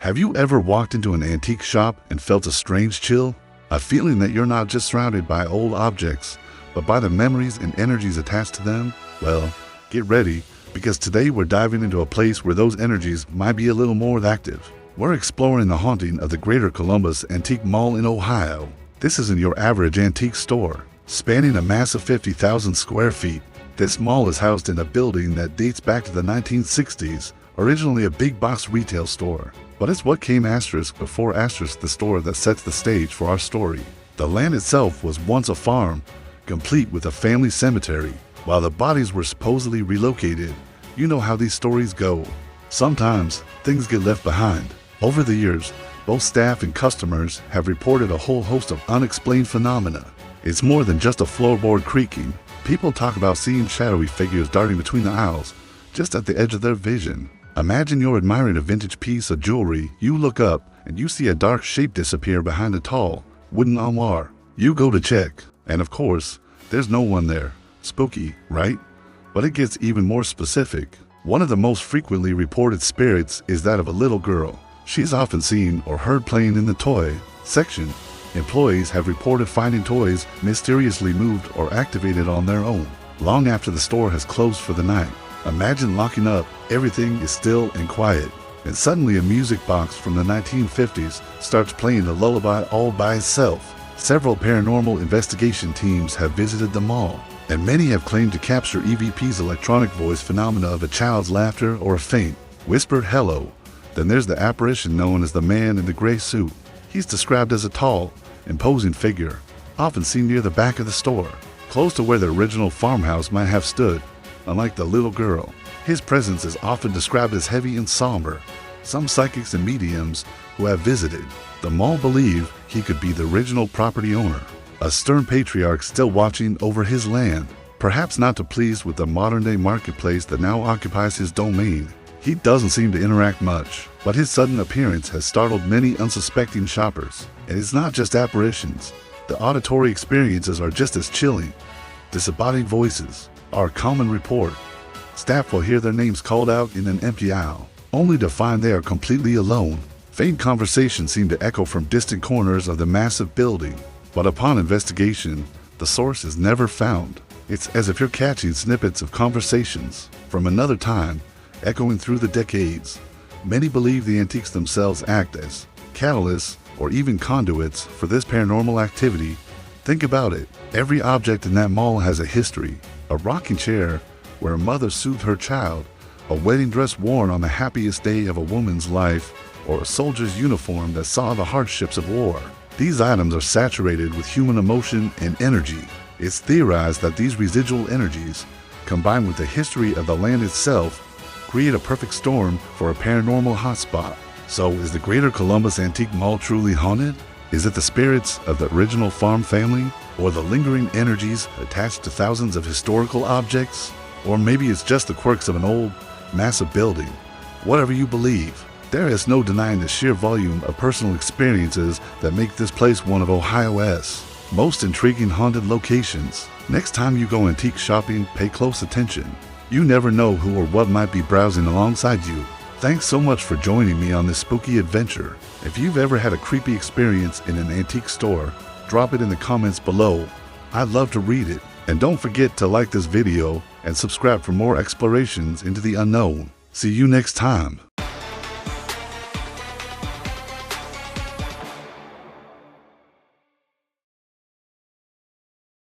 Have you ever walked into an antique shop and felt a strange chill? A feeling that you're not just surrounded by old objects, but by the memories and energies attached to them? Well, get ready, because today we're diving into a place where those energies might be a little more active. We're exploring the haunting of the Greater Columbus Antique Mall in Ohio. This isn't your average antique store. Spanning a massive 50,000 square feet, this mall is housed in a building that dates back to the 1960s, originally a big box retail store. But it's what came before the store that sets the stage for our story. The land itself was once a farm, complete with a family cemetery. While the bodies were supposedly relocated, you know how these stories go. Sometimes, things get left behind. Over the years, both staff and customers have reported a whole host of unexplained phenomena. It's more than just a floorboard creaking. People talk about seeing shadowy figures darting between the aisles, just at the edge of their vision. Imagine you're admiring a vintage piece of jewelry, you look up, and you see a dark shape disappear behind a tall, wooden armoire. You go to check, and of course, there's no one there. Spooky, right? But it gets even more specific. One of the most frequently reported spirits is that of a little girl. She's often seen or heard playing in the toy section. Employees have reported finding toys mysteriously moved or activated on their own, long after the store has closed for the night. Imagine locking up, everything is still and quiet, and suddenly a music box from the 1950s starts playing a lullaby all by itself. Several paranormal investigation teams have visited the mall, and many have claimed to capture EVP's electronic voice phenomena of a child's laughter or a faint, whispered hello. Then there's the apparition known as the man in the gray suit. He's described as a tall, imposing figure, often seen near the back of the store, close to where the original farmhouse might have stood. Unlike the little girl, his presence is often described as heavy and somber. Some psychics and mediums who have visited the mall believe he could be the original property owner, a stern patriarch still watching over his land, perhaps not too pleased with the modern-day marketplace that now occupies his domain. He doesn't seem to interact much, but his sudden appearance has startled many unsuspecting shoppers. And it's not just apparitions. The auditory experiences are just as chilling. Disembodied voices are a common report. Staff will hear their names called out in an empty aisle, only to find they are completely alone. Faint conversations seem to echo from distant corners of the massive building, but upon investigation, the source is never found. It's as if you're catching snippets of conversations from another time, echoing through the decades. Many believe the antiques themselves act as catalysts or even conduits for this paranormal activity. Think about it. Every object in that mall has a history. A rocking chair where a mother soothed her child, a wedding dress worn on the happiest day of a woman's life, or a soldier's uniform that saw the hardships of war. These items are saturated with human emotion and energy. It's theorized that these residual energies, combined with the history of the land itself, create a perfect storm for a paranormal hotspot. So is the Greater Columbus Antique Mall truly haunted? Is it the spirits of the original farm family? Or the lingering energies attached to thousands of historical objects? Or maybe it's just the quirks of an old, massive building. Whatever you believe, there is no denying the sheer volume of personal experiences that make this place one of Ohio's most intriguing haunted locations. Next time you go antique shopping, pay close attention. You never know who or what might be browsing alongside you. Thanks so much for joining me on this spooky adventure. If you've ever had a creepy experience in an antique store, drop it in the comments below. I'd love to read it. And don't forget to like this video and subscribe for more explorations into the unknown. See you next time.